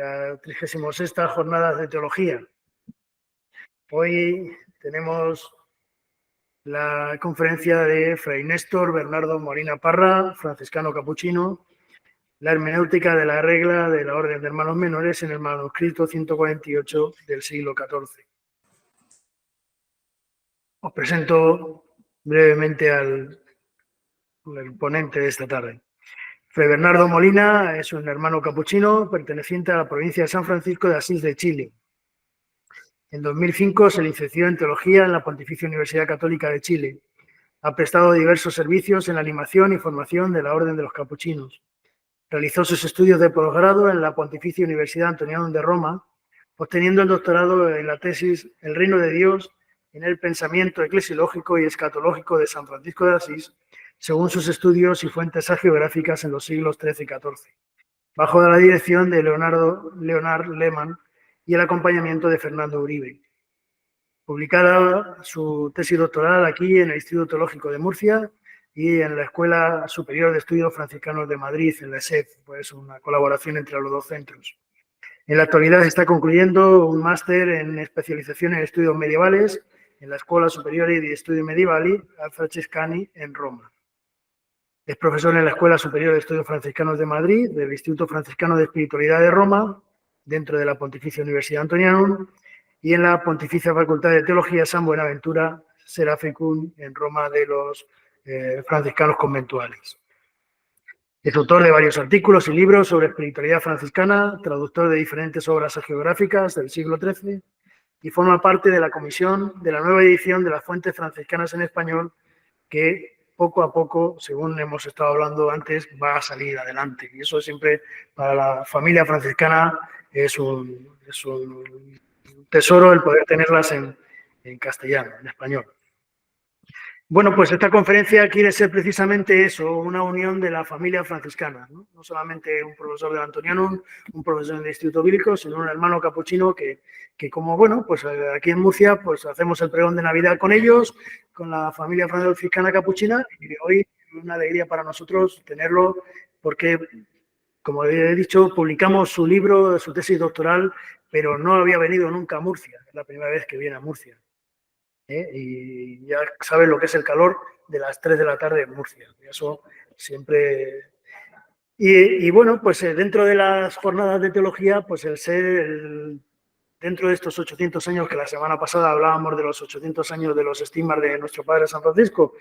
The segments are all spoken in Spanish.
la 36ª Jornada de Teología. Hoy tenemos la conferencia de Fray Néstor Bernardo Molina Parra, franciscano capuchino, la hermenéutica de la regla de la Orden de Hermanos Menores en el manuscrito 148 del siglo XIV. Os presento brevemente al ponente de esta tarde. Fray Bernardo Molina es un hermano capuchino perteneciente a la provincia de San Francisco de Asís de Chile. En 2005 se licenció en Teología en la Pontificia Universidad Católica de Chile. Ha prestado diversos servicios en la animación y formación de la Orden de los Capuchinos. Realizó sus estudios de posgrado en la Pontificia Universidad Antonianum de Roma, obteniendo el doctorado en la tesis El Reino de Dios en el pensamiento eclesiológico y escatológico de San Francisco de Asís, según sus estudios y fuentes hagiográficas en los siglos XIII y XIV, bajo la dirección de Leonard Lehmann y el acompañamiento de Fernando Uribe. Publicada su tesis doctoral aquí en el Instituto Teológico de Murcia y en la Escuela Superior de Estudios Franciscanos de Madrid, en la ESEF, pues una colaboración entre los dos centros. En la actualidad está concluyendo un máster en especialización en estudios medievales en la Escuela Superior de Estudios Medievali Francescani en Roma. Es profesor en la Escuela Superior de Estudios Franciscanos de Madrid, del Instituto Franciscano de Espiritualidad de Roma, dentro de la Pontificia Universidad Antonianum, y en la Pontificia Facultad de Teología San Buenaventura Seraficum en Roma de los franciscanos conventuales. Es autor de varios artículos y libros sobre espiritualidad franciscana, traductor de diferentes obras hagiográficas del siglo XIII y forma parte de la comisión de la nueva edición de las fuentes franciscanas en español que poco a poco, según hemos estado hablando antes, va a salir adelante. Y eso siempre para la familia franciscana es un tesoro el poder tenerlas en castellano, en español. Bueno, pues esta conferencia quiere ser precisamente eso, una unión de la familia franciscana, no solamente un profesor del Antonianum, un profesor del Instituto Bíblico, sino un hermano capuchino que como, bueno, pues aquí en Murcia pues hacemos el pregón de Navidad con ellos, con la familia franciscana capuchina, y hoy es una alegría para nosotros tenerlo porque, como he dicho, publicamos su libro, su tesis doctoral, pero no había venido nunca a Murcia, es la primera vez que viene a Murcia. Y ya saben lo que es el calor de las 3 de la tarde en Murcia. Eso siempre... Y bueno, pues dentro de las jornadas de teología, pues dentro de estos 800 años, que la semana pasada hablábamos de los 800 años de los estigmas de nuestro Padre San Francisco,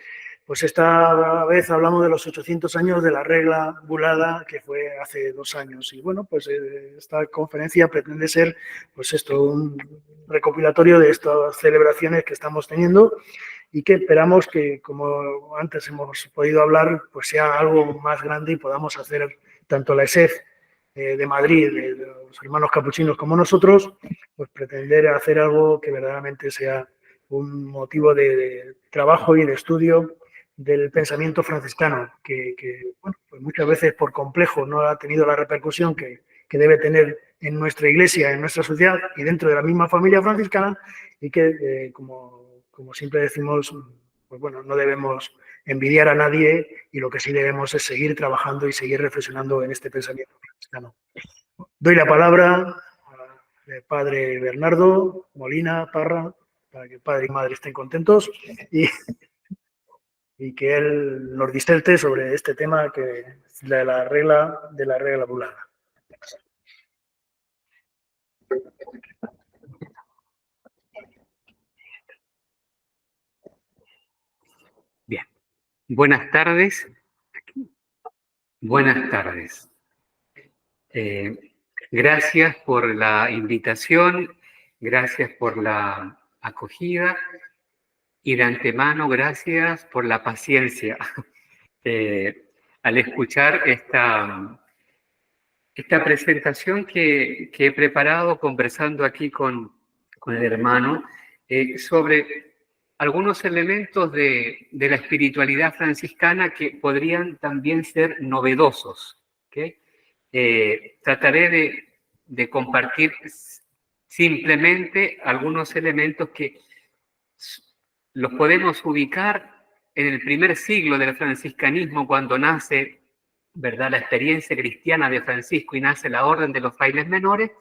pues esta vez hablamos de los 800 años de la regla bulada que fue hace 2 años. Y bueno, pues esta conferencia pretende ser, pues esto, un recopilatorio de estas celebraciones que estamos teniendo y que esperamos que, como antes hemos podido hablar, pues sea algo más grande y podamos hacer tanto la ESEF de Madrid, de los hermanos capuchinos como nosotros, pues pretender hacer algo que verdaderamente sea un motivo de trabajo y de estudio del pensamiento franciscano, que bueno, pues muchas veces por complejo no ha tenido la repercusión que debe tener en nuestra iglesia, en nuestra sociedad y dentro de la misma familia franciscana, y que, como siempre decimos, pues bueno, no debemos envidiar a nadie y lo que sí debemos es seguir trabajando y seguir reflexionando en este pensamiento franciscano. Doy la palabra al padre Bernardo Molina Parra, para que padre y madre estén contentos y que él nos diserte sobre este tema que es de la regla bulada. Bien, buenas tardes. Buenas tardes. Gracias por la invitación, gracias por la acogida y de antemano gracias por la paciencia al escuchar esta presentación que he preparado conversando aquí con el hermano sobre algunos elementos de la espiritualidad franciscana que podrían también ser novedosos. ¿Okay? Trataré de compartir simplemente algunos elementos que los podemos ubicar en el primer siglo del franciscanismo, cuando nace ¿verdad?, la experiencia cristiana de Francisco y nace la Orden de los Frailes Menores,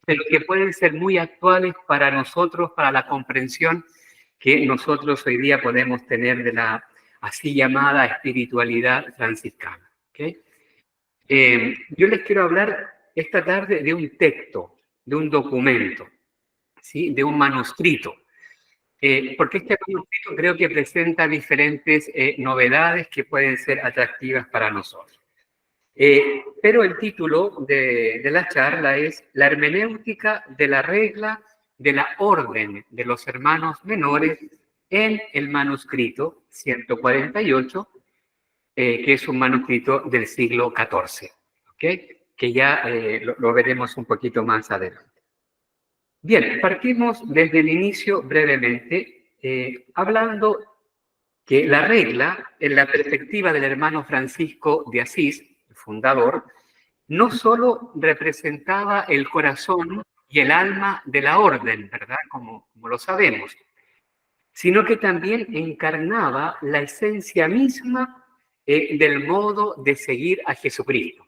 pero que pueden ser muy actuales para nosotros, para la comprensión que nosotros hoy día podemos tener de la así llamada espiritualidad franciscana. ¿Okay? Yo les quiero hablar esta tarde de un texto, de un documento, ¿sí?, de un manuscrito, porque este manuscrito creo que presenta diferentes novedades que pueden ser atractivas para nosotros. Pero el título de la charla es La hermenéutica de la regla de la orden de los hermanos menores en el manuscrito 148, que es un manuscrito del siglo XIV, ¿okay? Que ya lo veremos un poquito más adelante. Bien, partimos desde el inicio brevemente, hablando que la regla, en la perspectiva del hermano Francisco de Asís, el fundador, no solo representaba el corazón y el alma de la orden, ¿verdad?, como lo sabemos, sino que también encarnaba la esencia misma del modo de seguir a Jesucristo.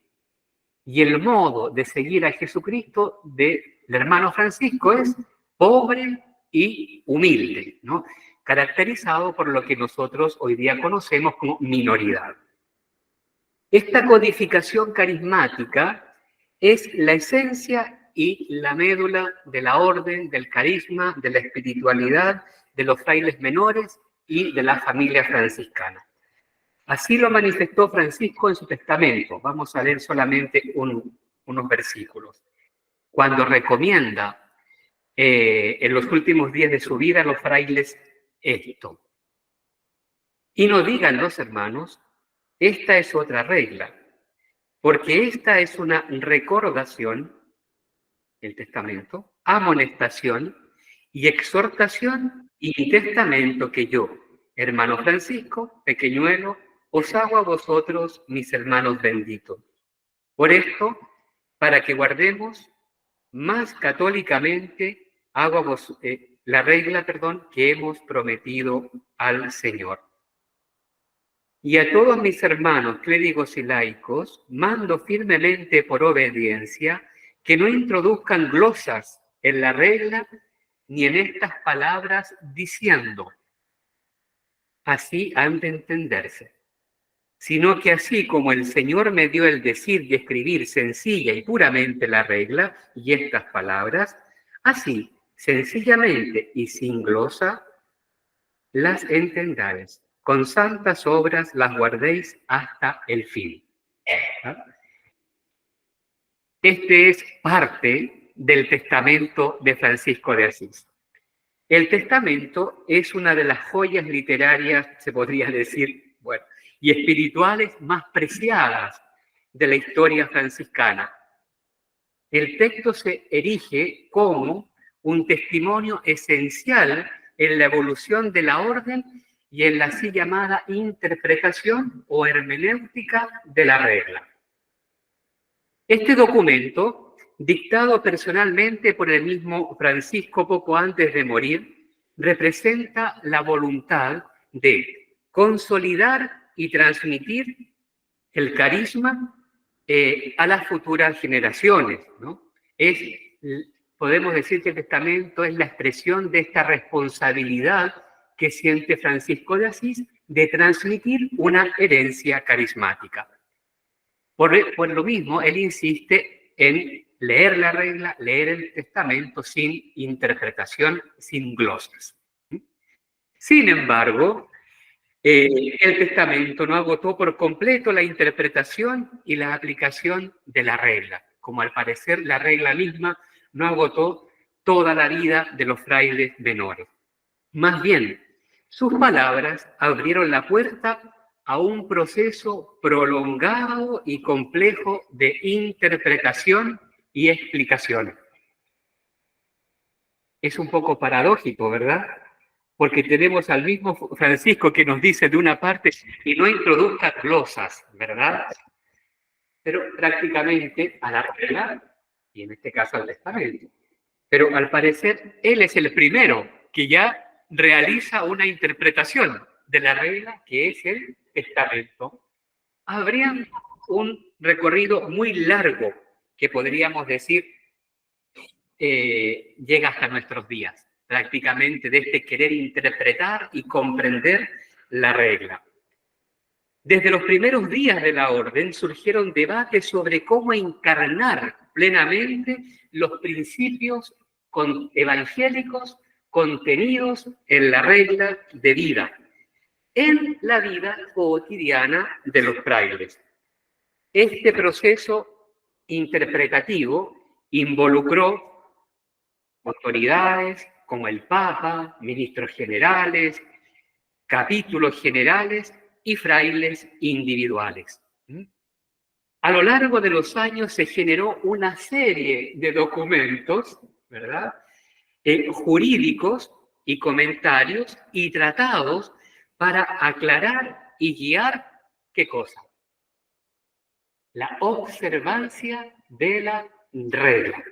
Y el modo de seguir a Jesucristo del hermano Francisco es pobre y humilde, ¿no?, caracterizado por lo que nosotros hoy día conocemos como minoridad. Esta codificación carismática es la esencia y la médula de la orden, del carisma, de la espiritualidad, de los frailes menores y de la familia franciscana. Así lo manifestó Francisco en su testamento. Vamos a leer solamente unos versículos. Cuando recomienda en los últimos días de su vida a los frailes esto. Y no digan los hermanos, esta es otra regla, porque esta es una recordación, el testamento, amonestación y exhortación y testamento que yo, hermano Francisco, pequeñuelo, os hago a vosotros, mis hermanos benditos. Por esto, para que guardemos más católicamente, hago a vos, la regla, que hemos prometido al Señor. Y a todos mis hermanos clérigos y laicos, mando firmemente por obediencia que no introduzcan glosas en la regla ni en estas palabras diciendo, así han de entenderse, sino que así como el Señor me dio el decir y escribir sencilla y puramente la regla y estas palabras, así, sencillamente y sin glosa, las entendáis. Con santas obras las guardéis hasta el fin. Este es parte del testamento de Francisco de Asís. El testamento es una de las joyas literarias, se podría decir, bueno, y espirituales más preciadas de la historia franciscana. El texto se erige como un testimonio esencial en la evolución de la orden y en la así llamada interpretación o hermenéutica de la regla. Este documento, dictado personalmente por el mismo Francisco poco antes de morir, representa la voluntad de consolidar y transmitir el carisma a las futuras generaciones, ¿no? Podemos decir que el testamento es la expresión de esta responsabilidad que siente Francisco de Asís de transmitir una herencia carismática. Por lo mismo, él insiste en leer la regla, leer el testamento sin interpretación, sin glosas. Sin embargo, el testamento no agotó por completo la interpretación y la aplicación de la regla, como al parecer la regla misma no agotó toda la vida de los frailes menores. Más bien, sus palabras abrieron la puerta a un proceso prolongado y complejo de interpretación y explicación. Es un poco paradójico, ¿verdad? Porque tenemos al mismo Francisco que nos dice de una parte y no introduzca glosas, ¿verdad? Pero prácticamente a la regla, y en este caso al testamento. Pero al parecer, él es el primero que ya realiza una interpretación de la regla que es el testamento, abriendo un recorrido muy largo que podríamos decir llega hasta nuestros días, prácticamente de este querer interpretar y comprender la regla. Desde los primeros días de la orden surgieron debates sobre cómo encarnar plenamente los principios evangélicos contenidos en la regla de vida, en la vida cotidiana de los frailes. Este proceso interpretativo involucró autoridades como el Papa, ministros generales, capítulos generales y frailes individuales. A lo largo de los años se generó una serie de documentos, ¿verdad?, jurídicos y comentarios y tratados para aclarar y guiar, ¿qué cosa? La observancia de la regla.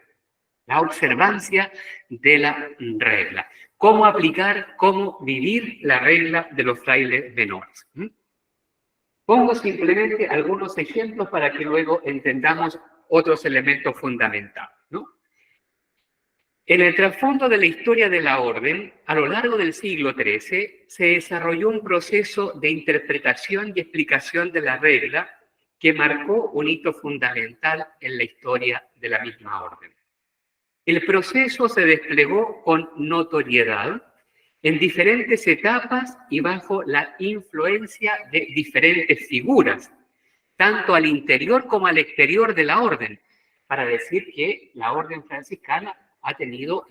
La observancia de la regla. Cómo aplicar, cómo vivir la regla de los frailes menores. Pongo simplemente algunos ejemplos para que luego entendamos otros elementos fundamentales, ¿no? En el trasfondo de la historia de la orden, a lo largo del siglo XIII, se desarrolló un proceso de interpretación y explicación de la regla que marcó un hito fundamental en la historia de la misma orden. El proceso se desplegó con notoriedad en diferentes etapas y bajo la influencia de diferentes figuras, tanto al interior como al exterior de la orden, para decir que la orden franciscana ha tenido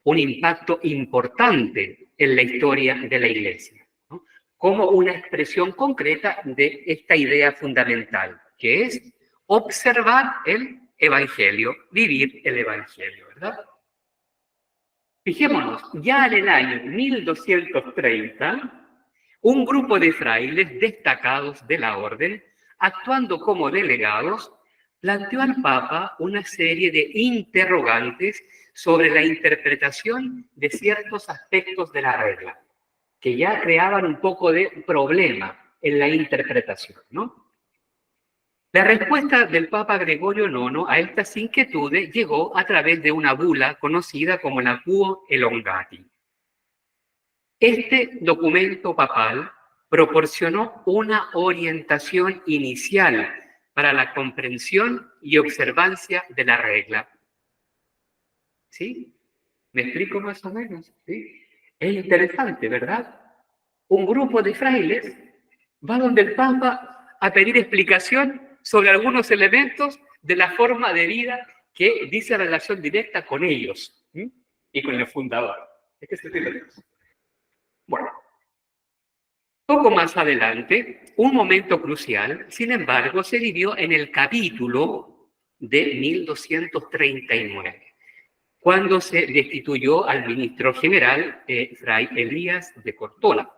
un impacto importante en la historia de la Iglesia, ¿no?, como una expresión concreta de esta idea fundamental, que es observar el Evangelio, vivir el Evangelio, ¿verdad? Fijémonos, ya en el año 1230, un grupo de frailes destacados de la orden, actuando como delegados, planteó al Papa una serie de interrogantes sobre la interpretación de ciertos aspectos de la regla, que ya creaban un poco de problema en la interpretación, ¿no? La respuesta del Papa Gregorio IX a estas inquietudes llegó a través de una bula conocida como la Quo Elongati. Este documento papal proporcionó una orientación inicial para la comprensión y observancia de la regla. ¿Sí? ¿Me explico más o menos? ¿Sí? Es interesante, ¿verdad? Un grupo de frailes va donde el Papa a pedir explicación sobre algunos elementos de la forma de vida que dice relación directa con ellos, ¿sí?, y con el fundador. ¿Es que se entiende? Bueno, poco más adelante, un momento crucial, sin embargo, se vivió en el capítulo de 1239, cuando se destituyó al ministro general Fray Elías de Cortola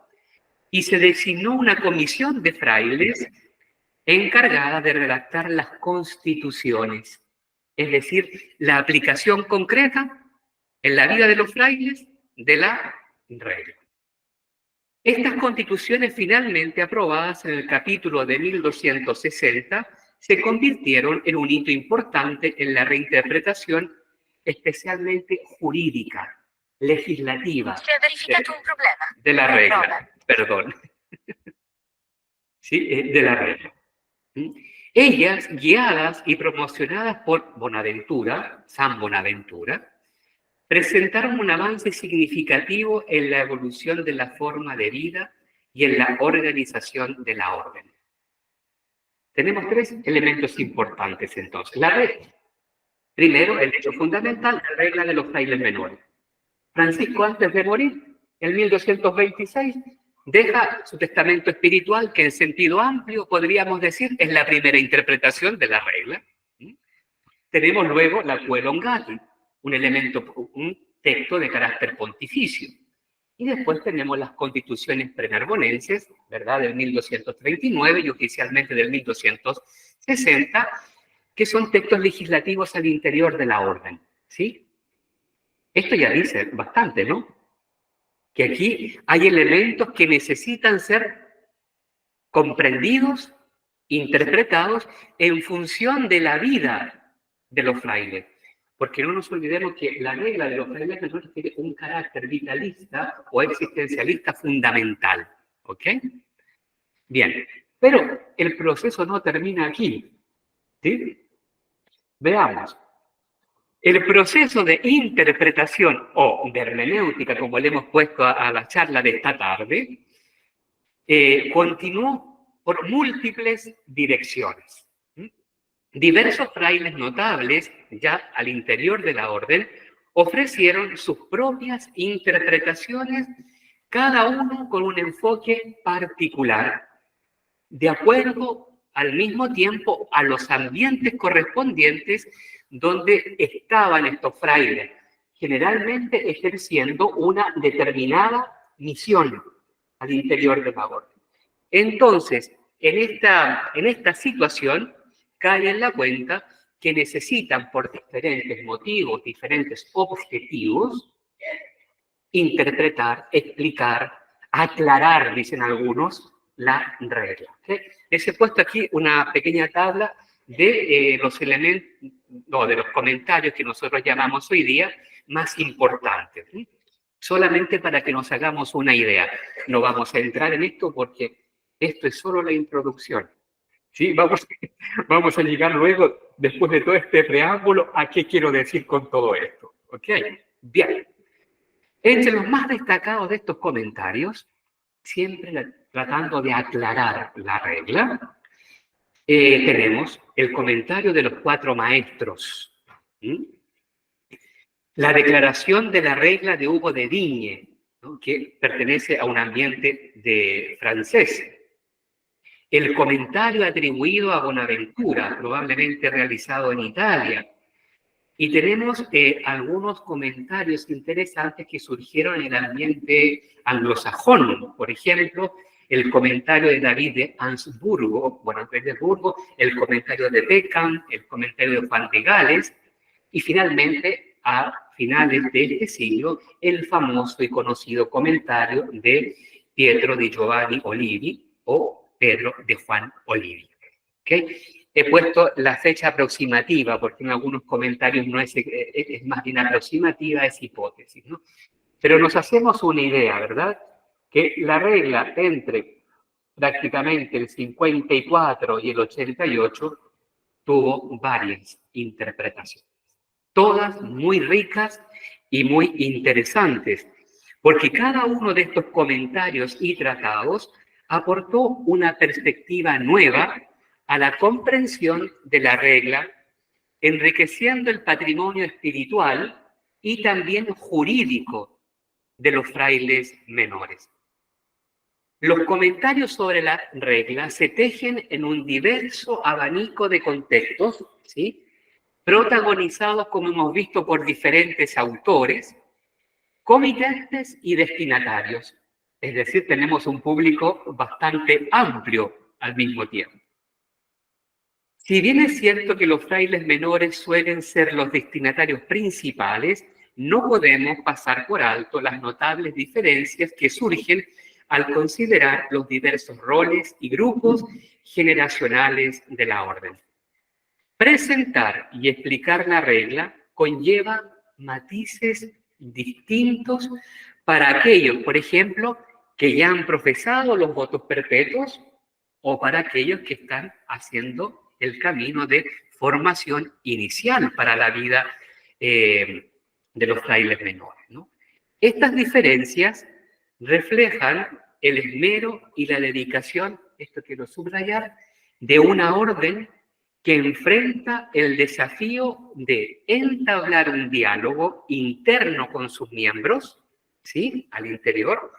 y se designó una comisión de frailes encargada de redactar las constituciones, es decir, la aplicación concreta en la vida de los frailes de la regla. Estas constituciones finalmente aprobadas en el capítulo de 1260 se convirtieron en un hito importante en la reinterpretación, especialmente jurídica, legislativa, de la regla, perdón, ¿sí?, de la regla. Ellas, guiadas y promocionadas por Bonaventura, San Bonaventura, presentaron un avance significativo en la evolución de la forma de vida y en la organización de la orden. Tenemos tres elementos importantes entonces. La regla. Primero, el hecho fundamental, la regla de los frailes menores. Francisco, antes de morir, en 1226, deja su testamento espiritual, que en sentido amplio podríamos decir es la primera interpretación de la regla. Tenemos luego la Quo Elongati, un texto de carácter pontificio. Y después tenemos las constituciones prenarbonenses, ¿verdad?, del 1239 y oficialmente del 1260, que son textos legislativos al interior de la orden, ¿sí? Esto ya dice bastante, ¿no? Que aquí hay elementos que necesitan ser comprendidos interpretados en función de la vida de los frailes. Porque no nos olvidemos que la regla de los frailes menores tiene un carácter vitalista o existencialista fundamental. ¿Ok? Bien, pero el proceso no termina aquí. ¿Sí? Veamos. El proceso de interpretación o de hermenéutica, como le hemos puesto a la charla de esta tarde, continuó por múltiples direcciones. Diversos frailes notables, ya al interior de la orden, ofrecieron sus propias interpretaciones, cada uno con un enfoque particular, de acuerdo al mismo tiempo a los ambientes correspondientes donde estaban estos frailes, generalmente ejerciendo una determinada misión al interior de la orden. Entonces, en esta situación, cae en la cuenta que necesitan, por diferentes motivos, diferentes objetivos, interpretar, explicar, aclarar, dicen algunos, la regla. ¿Okay? Les he puesto aquí una pequeña tabla de los elementos, no, de los comentarios que nosotros llamamos hoy día más importantes. ¿Sí? Solamente para que nos hagamos una idea. No vamos a entrar en esto porque esto es solo la introducción. ¿Sí? Vamos a llegar luego, después de todo este preámbulo, a qué quiero decir con todo esto. ¿Ok? Bien. Entre los más destacados de estos comentarios, siempre tratando de aclarar la regla, tenemos el comentario de los 4 maestros. ¿Mm? La declaración de la regla de Hugo de Digne, ¿no? Que pertenece a un ambiente francés. El comentario atribuido a Bonaventura, probablemente realizado en Italia. Y tenemos algunos comentarios interesantes que surgieron en el ambiente anglosajón. Por ejemplo, el comentario de David de Ansburgo, el comentario de Peckham, el comentario de Juan de Gales, y finalmente, a finales de este siglo, el famoso y conocido comentario de Pietro di Giovanni Olivi o Pedro de Juan Olivi. ¿Okay? He puesto la fecha aproximativa, porque en algunos comentarios no es más bien aproximativa, es hipótesis, ¿no? Pero nos hacemos una idea, ¿verdad? Que la regla entre prácticamente el 54 y el 88 tuvo varias interpretaciones, todas muy ricas y muy interesantes, porque cada uno de estos comentarios y tratados aportó una perspectiva nueva a la comprensión de la regla, enriqueciendo el patrimonio espiritual y también jurídico de los frailes menores. Los comentarios sobre la regla se tejen en un diverso abanico de contextos, ¿sí? Protagonizados, como hemos visto, por diferentes autores, comitentes y destinatarios. Es decir, tenemos un público bastante amplio al mismo tiempo. Si bien es cierto que los frailes menores suelen ser los destinatarios principales, no podemos pasar por alto las notables diferencias que surgen al considerar los diversos roles y grupos generacionales de la orden. Presentar y explicar la regla conlleva matices distintos para aquellos, por ejemplo, que ya han profesado los votos perpetuos o para aquellos que están haciendo el camino de formación inicial para la vida de los frailes menores, ¿no? Estas diferencias reflejan el esmero y la dedicación, esto quiero subrayar, de una orden que enfrenta el desafío de entablar un diálogo interno con sus miembros, ¿sí? Al interior,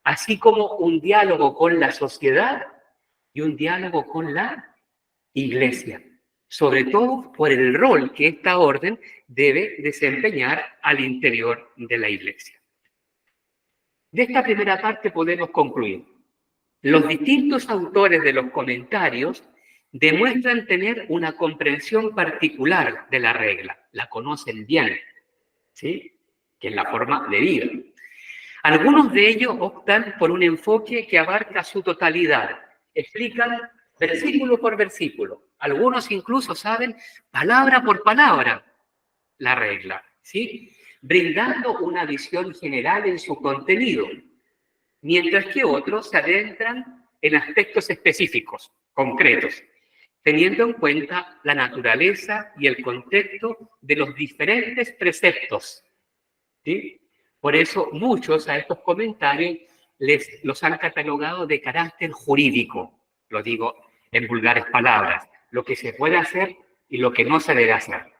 así como un diálogo con la sociedad y un diálogo con la Iglesia, sobre todo por el rol que esta orden debe desempeñar al interior de la Iglesia. De esta primera parte podemos concluir. Los distintos autores de los comentarios demuestran tener una comprensión particular de la regla, la conocen bien, ¿sí? Que es la forma de vida. Algunos de ellos optan por un enfoque que abarca su totalidad, explican versículo por versículo. Algunos incluso saben palabra por palabra la regla, ¿sí? Brindando una visión general en su contenido, mientras que otros se adentran en aspectos específicos, concretos, teniendo en cuenta la naturaleza y el contexto de los diferentes preceptos, ¿sí? Por eso muchos a estos comentarios los han catalogado de carácter jurídico, lo digo en vulgares palabras, lo que se puede hacer y lo que no se debe hacer,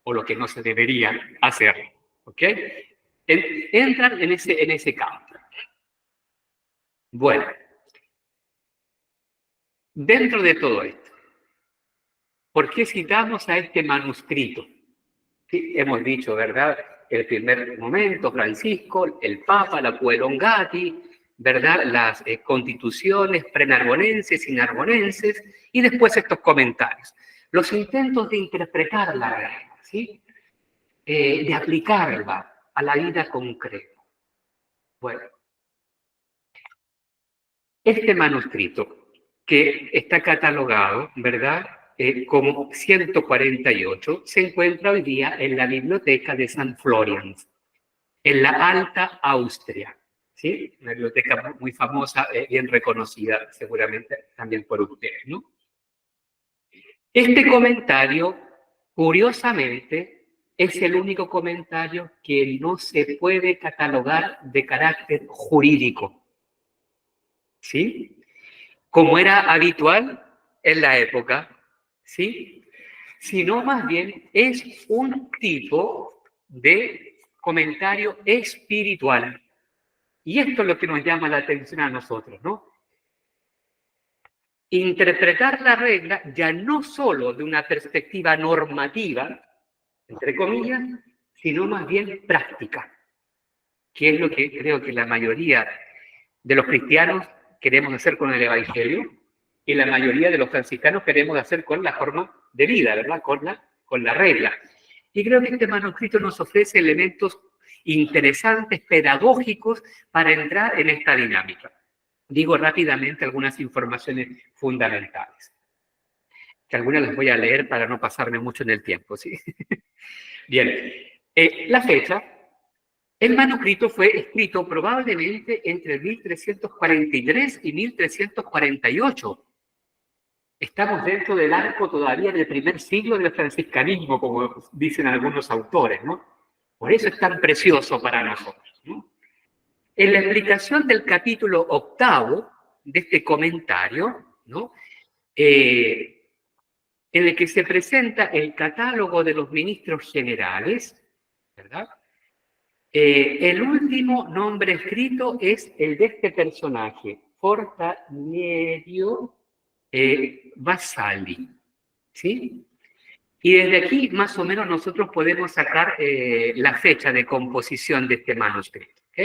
o lo que no se debería hacer, ¿ok? Entran en ese campo. Bueno, dentro de todo esto, ¿por qué citamos a este manuscrito? Sí, hemos dicho, ¿verdad? El primer momento, Francisco, el Papa, la Puelongati, ¿verdad? Las constituciones prenarbonenses y narbonenses, y después estos comentarios. Los intentos de interpretar la regla, ¿sí? De aplicarla a la vida concreta. Bueno, este manuscrito que está catalogado, ¿verdad? Como 148, se encuentra hoy día en la biblioteca de San Florian, en la Alta Austria, ¿sí? Una biblioteca muy famosa, bien reconocida seguramente también por ustedes, ¿no? Este comentario, curiosamente, es el único comentario que no se puede catalogar de carácter jurídico, ¿sí? Como era habitual en la época, ¿sí? Sino más bien es un tipo de comentario espiritual. Y esto es lo que nos llama la atención a nosotros, ¿no? Interpretar la regla ya no solo de una perspectiva normativa, entre comillas, sino más bien práctica, que es lo que creo que la mayoría de los cristianos queremos hacer con el Evangelio y la mayoría de los franciscanos queremos hacer con la forma de vida, ¿verdad? Con la regla. Y creo que este manuscrito nos ofrece elementos interesantes, pedagógicos, para entrar en esta dinámica. Digo rápidamente algunas informaciones fundamentales, que algunas las voy a leer para no pasarme mucho en el tiempo, ¿sí? Bien, la fecha. El manuscrito fue escrito probablemente entre 1343 y 1348. Estamos dentro del arco todavía del primer siglo del franciscanismo, como dicen algunos autores, ¿no? Por eso es tan precioso para nosotros, ¿no? En la explicación del capítulo 8 de este comentario, ¿no? En el que se presenta el catálogo de los ministros generales, ¿verdad? El último nombre escrito es el de este personaje, Fortanierio Vassalli, ¿sí? Y desde aquí, más o menos, nosotros podemos sacar la fecha de composición de este manuscrito, ¿ok?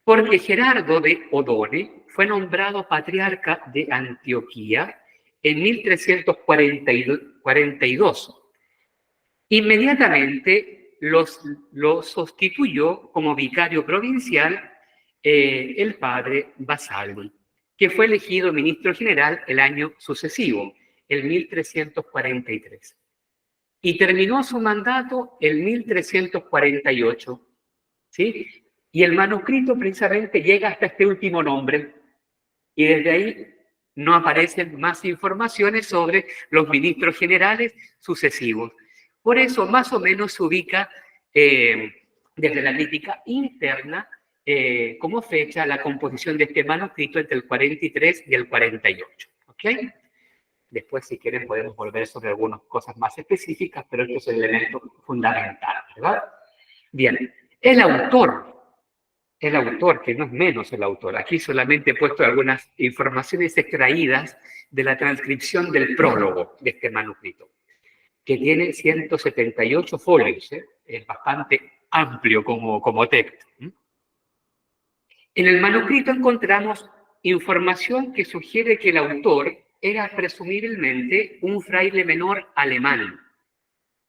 Porque Gerardo de Odone fue nombrado patriarca de Antioquía en 1342. Inmediatamente lo sustituyó como vicario provincial el padre Vassalli, que fue elegido ministro general el año sucesivo, el 1343. Y terminó su mandato el 1348, ¿sí? Y el manuscrito precisamente llega hasta este último nombre, y desde ahí no aparecen más informaciones sobre los ministros generales sucesivos. Por eso, más o menos, se ubica desde la crítica interna como fecha la composición de este manuscrito entre el 43 y el 48. ¿Ok? Después, si quieren, podemos volver sobre algunas cosas más específicas, pero esto es el elemento fundamental, ¿verdad? Bien, el autor, que no es menos el autor, aquí solamente he puesto algunas informaciones extraídas de la transcripción del prólogo de este manuscrito, que tiene 178 folios, es bastante amplio como texto. En el manuscrito encontramos información que sugiere que el autor era presumiblemente un fraile menor alemán,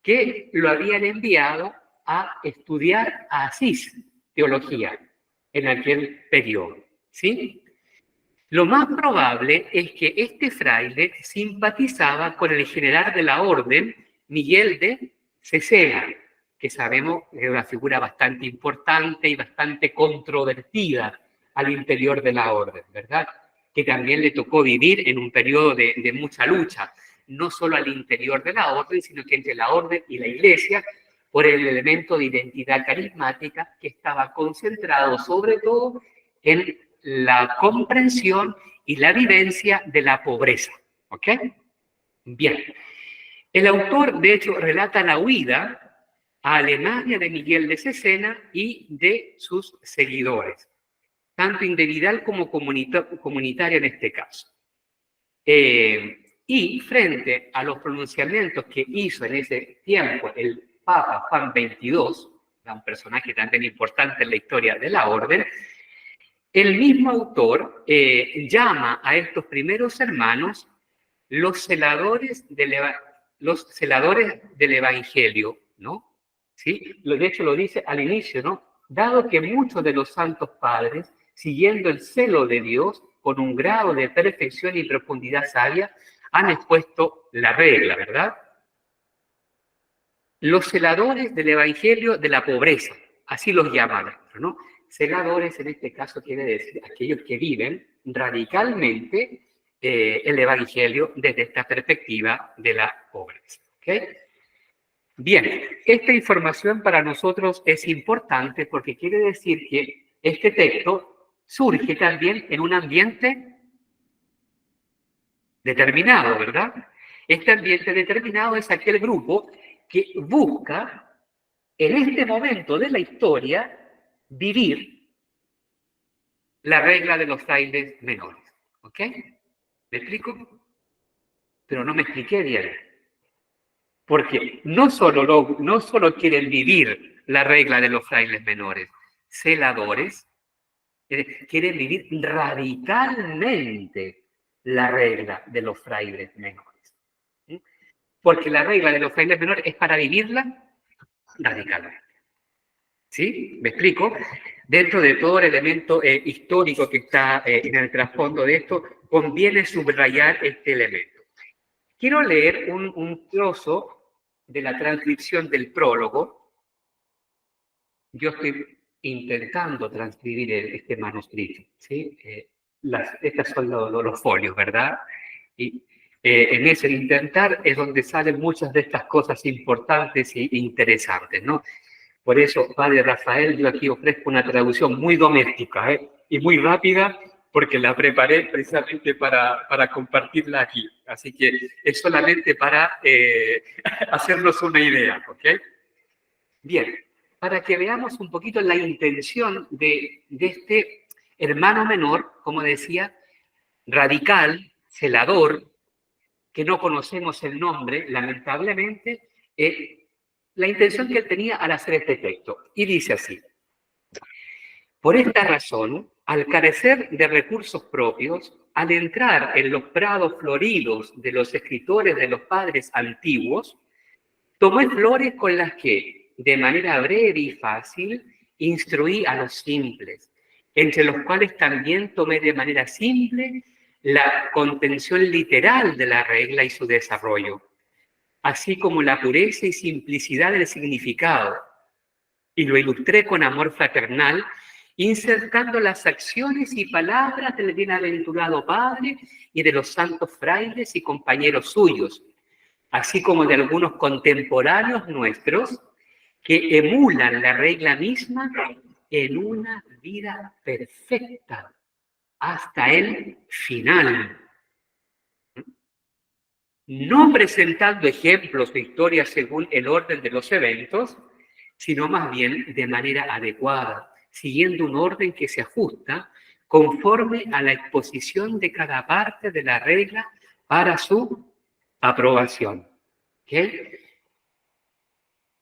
que lo habían enviado a estudiar a Asís teología en aquel periodo, ¿sí? Lo más probable es que este fraile simpatizaba con el general de la orden, Miguel de Cesena, que sabemos que es una figura bastante importante y bastante controvertida al interior de la orden, ¿verdad? Que también le tocó vivir en un periodo de mucha lucha, no solo al interior de la orden, sino que entre la orden y la iglesia, por el elemento de identidad carismática que estaba concentrado sobre todo en la comprensión y la vivencia de la pobreza. ¿Ok? Bien. El autor, de hecho, relata la huida a Alemania de Miguel de Cesena y de sus seguidores, tanto individual como comunitaria en este caso. Y frente a los pronunciamientos que hizo en ese tiempo el Papa Juan XXII, un personaje también importante en la historia de la orden, el mismo autor llama a estos primeros hermanos los celadores del Evangelio, ¿no? ¿Sí? De hecho lo dice al inicio, ¿no? Dado que muchos de los santos padres, siguiendo el celo de Dios, con un grado de perfección y profundidad sabia, han expuesto la regla, ¿verdad? Los celadores del Evangelio de la pobreza, así los llaman, ¿no? Celadores en este caso quiere decir aquellos que viven radicalmente el Evangelio desde esta perspectiva de la pobreza. ¿Okay? Bien, esta información para nosotros es importante porque quiere decir que este texto surge también en un ambiente determinado, ¿verdad? Este ambiente determinado es aquel grupo que busca en este momento de la historia vivir la regla de los frailes menores. ¿Ok? ¿Me explico? Pero no me expliqué bien. Porque no solo quieren vivir la regla de los frailes menores, celadores, quieren vivir radicalmente la regla de los frailes menores. ¿Sí? Porque la regla de los frailes menores es para vivirla radicalmente. ¿Sí? ¿Me explico? Dentro de todo el elemento histórico que está en el trasfondo de esto, conviene subrayar este elemento. Quiero leer un trozo de la transcripción del prólogo. Yo estoy intentando transcribir este manuscrito, ¿sí? Estos son los folios, ¿verdad? Y en ese intentar es donde salen muchas de estas cosas importantes e interesantes, ¿no? Por eso, Padre Rafael, yo aquí ofrezco una traducción muy doméstica y muy rápida, porque la preparé precisamente para compartirla aquí. Así que es solamente para hacernos una idea, ¿ok? Bien, para que veamos un poquito la intención de este hermano menor, como decía, radical, celador, que no conocemos el nombre, lamentablemente, la intención que él tenía al hacer este texto. Y dice así: por esta razón, al carecer de recursos propios, al entrar en los prados floridos de los escritores de los padres antiguos, tomé flores con las que, de manera breve y fácil, instruí a los simples, entre los cuales también tomé de manera simple la contención literal de la regla y su desarrollo, así como la pureza y simplicidad del significado, y lo ilustré con amor fraternal, insertando las acciones y palabras del bienaventurado Padre y de los santos frailes y compañeros suyos, así como de algunos contemporáneos nuestros que emulan la regla misma en una vida perfecta hasta el final. No presentando ejemplos de historias según el orden de los eventos, sino más bien de manera adecuada, siguiendo un orden que se ajusta conforme a la exposición de cada parte de la regla para su aprobación. ¿Okay?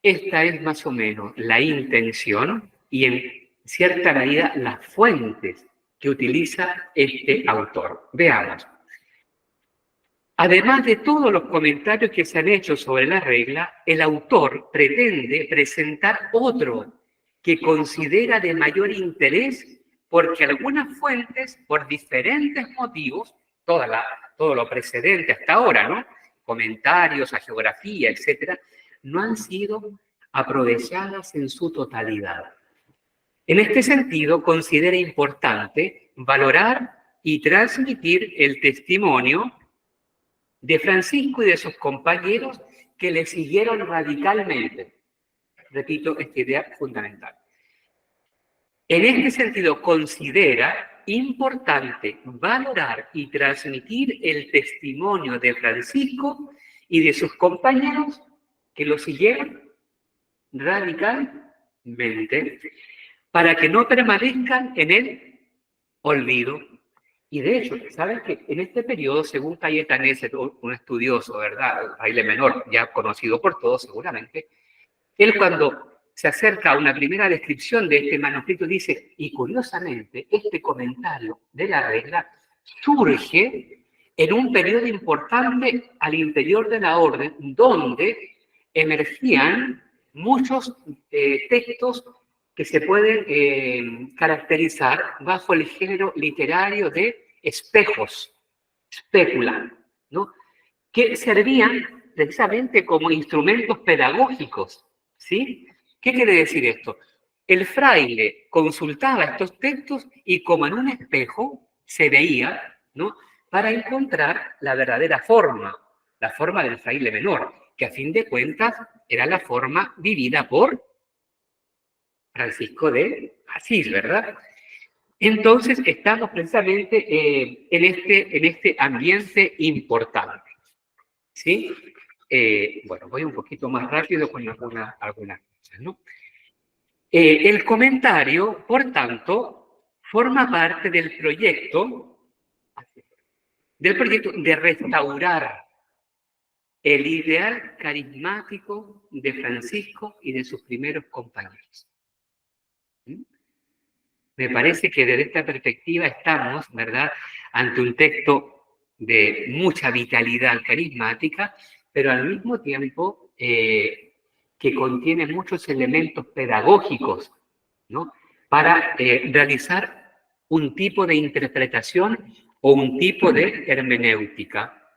Esta es más o menos la intención y en cierta medida las fuentes que utiliza este autor. Veamos. Además de todos los comentarios que se han hecho sobre la regla, el autor pretende presentar otro que considera de mayor interés porque algunas fuentes, por diferentes motivos, todo lo precedente hasta ahora, ¿no? Comentarios, a geografía, etcétera, no han sido aprovechadas en su totalidad. En este sentido, considera importante valorar y transmitir el testimonio de Francisco y de sus compañeros que le siguieron radicalmente. Repito, esta idea fundamental. En este sentido, considera importante valorar y transmitir el testimonio de Francisco y de sus compañeros que lo siguieron radicalmente para que no permanezcan en el olvido. Y de hecho, ¿sabes que en este periodo, según Cayetanese, un estudioso, ¿verdad? Fraile menor, ya conocido por todos seguramente, él cuando se acerca a una primera descripción de este manuscrito dice, y curiosamente, este comentario de la regla surge en un periodo importante al interior de la orden, donde emergían muchos textos que se pueden caracterizar bajo el género literario de espejos, specula, ¿no? Que servían precisamente como instrumentos pedagógicos, ¿sí? ¿Qué quiere decir esto? El fraile consultaba estos textos y como en un espejo se veía, ¿no? Para encontrar la verdadera forma, la forma del fraile menor, que a fin de cuentas era la forma vivida por Francisco de Asís, ¿verdad? Entonces estamos precisamente en este ambiente importante, ¿sí? Bueno, voy un poquito más rápido con algunas cosas, ¿no? El comentario, por tanto, forma parte del proyecto de restaurar el ideal carismático de Francisco y de sus primeros compañeros. ¿Mm? Me parece que desde esta perspectiva estamos, ¿verdad?, ante un texto de mucha vitalidad carismática, pero al mismo tiempo que contiene muchos elementos pedagógicos, ¿no?, para realizar un tipo de interpretación o un tipo de hermenéutica.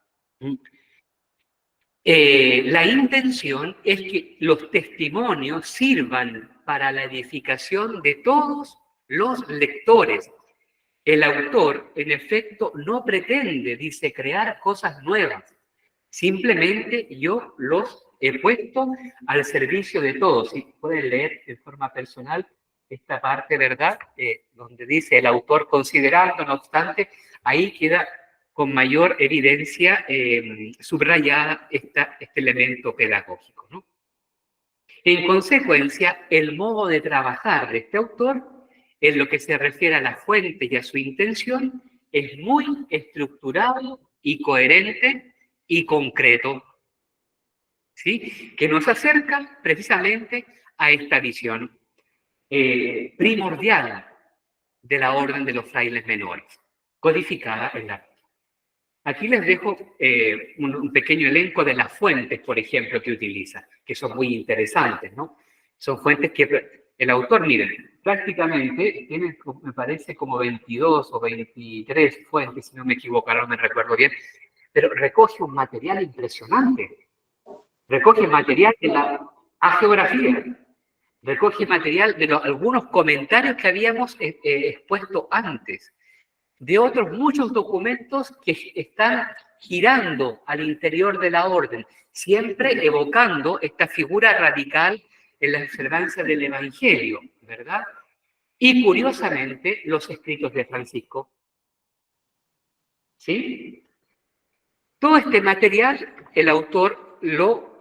La intención es que los testimonios sirvan para la edificación de todos los lectores. El autor, en efecto, no pretende, dice, crear cosas nuevas. Simplemente yo los he puesto al servicio de todos. Y pueden leer en forma personal esta parte, ¿verdad? Donde dice el autor considerando, no obstante, ahí queda con mayor evidencia subrayada este elemento pedagógico, ¿no? En consecuencia, el modo de trabajar de este autor, en lo que se refiere a la fuente y a su intención, es muy estructurado y coherente y concreto, ¿sí? Que nos acerca precisamente a esta visión primordial de la orden de los frailes menores, codificada en la... Aquí les dejo un pequeño elenco de las fuentes, por ejemplo, que utiliza, que son muy interesantes, ¿no? Son fuentes que el autor, miren, prácticamente tiene, me parece, como 22 o 23 fuentes, si no me equivoco, no me recuerdo bien, pero recoge un material impresionante. Recoge material de la geografía, recoge material de algunos comentarios que habíamos expuesto antes, de otros muchos documentos que están girando al interior de la orden, siempre evocando esta figura radical en la observancia del Evangelio, ¿verdad? Y curiosamente, los escritos de Francisco. ¿Sí? Todo este material, el autor lo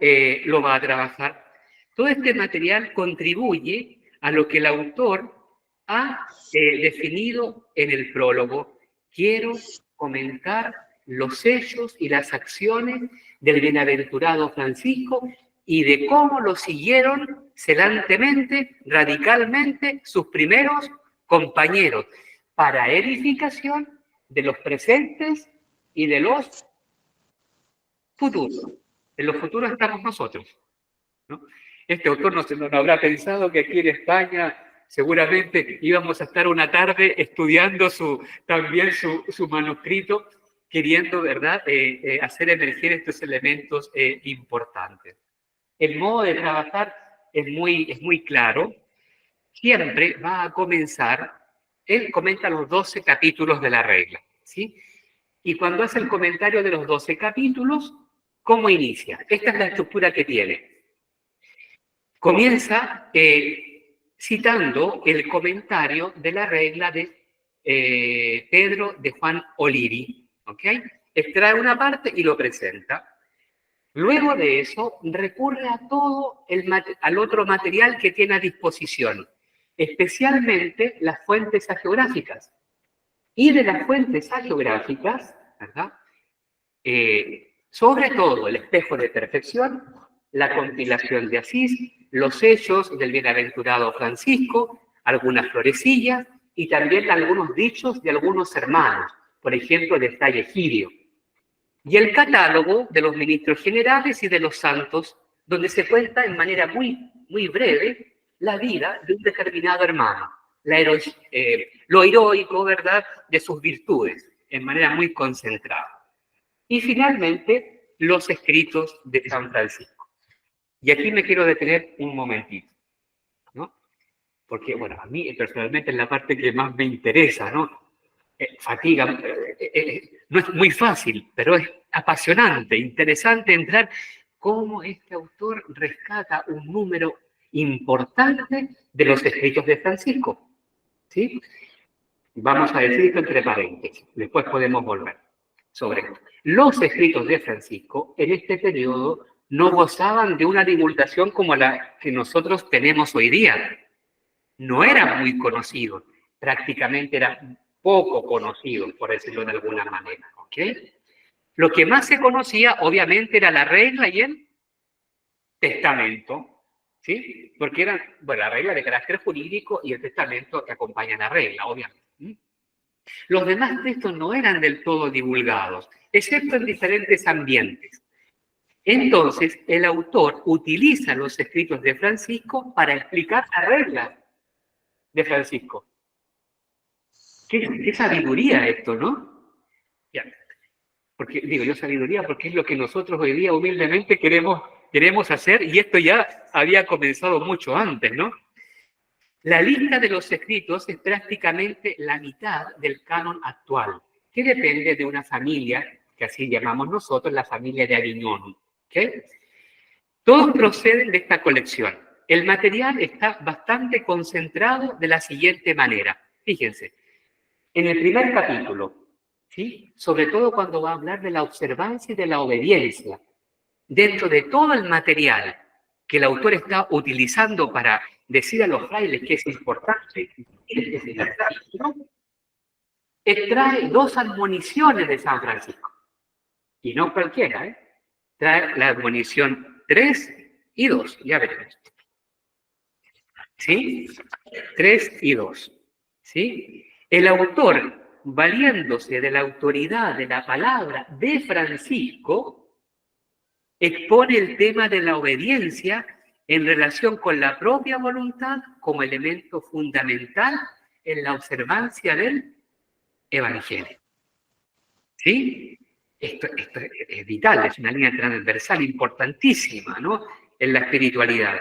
va a trabajar. Todo este material contribuye a lo que el autor ha definido en el prólogo. Quiero comentar los hechos y las acciones del bienaventurado Francisco y de cómo lo siguieron celantemente, radicalmente, sus primeros compañeros, para edificación de los presentes y de los futuros. En los futuros estamos nosotros, ¿no? Este autor no habrá pensado que aquí en España seguramente íbamos a estar una tarde estudiando también su manuscrito, queriendo, ¿verdad?, hacer emerger estos elementos importantes. El modo de trabajar es muy claro. Siempre va a comenzar, él comenta los 12 capítulos de la regla, ¿sí? Y cuando hace el comentario de los 12 capítulos, ¿cómo inicia? Esta es la estructura que tiene. Comienza citando el comentario de la regla de Pedro de Juan Olivi, ¿ok? Extrae una parte y lo presenta. Luego de eso, recurre a todo al otro material que tiene a disposición, especialmente las fuentes hagiográficas. Y de las fuentes hagiográficas, ¿verdad?, sobre todo el espejo de perfección, la compilación de Asís, los hechos del bienaventurado Francisco, algunas florecillas y también algunos dichos de algunos hermanos, por ejemplo, de Fray Egidio. Y el catálogo de los ministros generales y de los santos, donde se cuenta en manera muy breve la vida de un determinado hermano, lo heroico, ¿verdad?, de sus virtudes, en manera muy concentrada. Y finalmente, los escritos de San Francisco. Y aquí me quiero detener un momentito, ¿no? Porque, bueno, a mí personalmente es la parte que más me interesa, ¿no? Fatiga, no es muy fácil, pero es apasionante, interesante entrar cómo este autor rescata un número importante de los escritos de Francisco, ¿sí? Vamos a decir esto entre paréntesis, después podemos volver sobre esto. Los escritos de Francisco en este periodo no gozaban de una divulgación como la que nosotros tenemos hoy día. No era muy conocido, prácticamente era poco conocido, por decirlo de alguna manera, ¿ok? Lo que más se conocía, obviamente, era la regla y el testamento, ¿sí? Porque eran, bueno, la regla de carácter jurídico y el testamento que acompaña la regla, obviamente. Los demás textos no eran del todo divulgados, excepto en diferentes ambientes. Entonces, el autor utiliza los escritos de Francisco para explicar la regla de Francisco. ¿Qué sabiduría esto, no? Ya. Porque, digo yo sabiduría porque es lo que nosotros hoy día humildemente queremos hacer, y esto ya había comenzado mucho antes, ¿no? La lista de los escritos es prácticamente la mitad del canon actual, que depende de una familia, que así llamamos nosotros, la familia de Aviñón, ¿okay? Todos proceden de esta colección. El material está bastante concentrado de la siguiente manera. Fíjense, en el primer capítulo, ¿sí?, sobre todo cuando va a hablar de la observancia y de la obediencia, dentro de todo el material que el autor está utilizando para decir a los frailes que es importante, extrae 2 admoniciones de San Francisco. Y no cualquiera, ¿eh? Trae la admonición 3 y 2, ya veremos. ¿Sí? 3 y 2. ¿Sí? El autor, valiéndose de la autoridad de la palabra de Francisco, expone el tema de la obediencia en relación con la propia voluntad como elemento fundamental en la observancia del Evangelio. ¿Sí? Esto es vital, es una línea transversal importantísima, ¿no?, en la espiritualidad.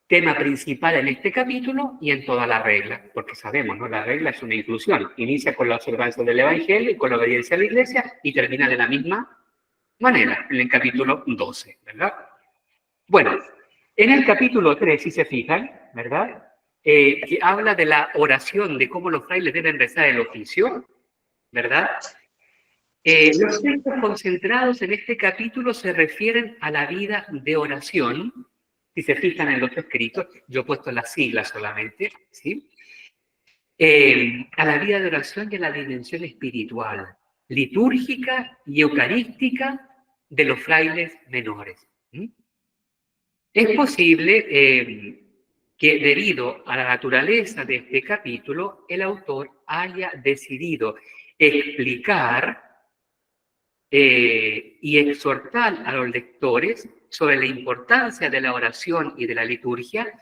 Tema principal en este capítulo y en toda la regla, porque sabemos, ¿no?, la regla es una inclusión. Inicia con la observancia del Evangelio y con la obediencia a la Iglesia y termina de la misma manera, en el capítulo 12, ¿verdad? Bueno, en el capítulo 3, si se fijan, ¿verdad?, que habla de la oración, de cómo los frailes deben rezar el oficio, ¿verdad? Los textos concentrados en este capítulo se refieren a la vida de oración. Si se fijan en los escritos, yo he puesto las siglas solamente, ¿sí? A la vida de oración y a la dimensión espiritual, litúrgica y eucarística de los frailes menores. Es posible que debido a la naturaleza de este capítulo, el autor haya decidido explicar y exhortar a los lectores sobre la importancia de la oración y de la liturgia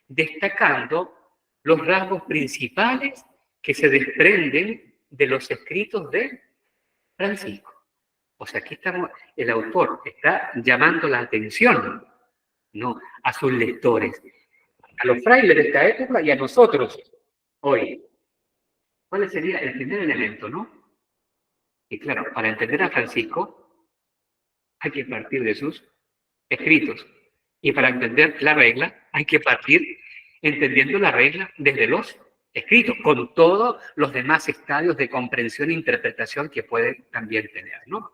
destacando los rasgos principales que se desprenden de los escritos de Francisco. O sea, aquí estamos, el autor está llamando la atención, ¿no?, a sus lectores, a los frailes de esta época y a nosotros hoy. ¿Cuál sería el primer elemento, no? Y claro, para entender a Francisco hay que partir de sus escritos. Y para entender la regla hay que partir entendiendo la regla desde los escritos, con todos los demás estadios de comprensión e interpretación que puede también tener, ¿no?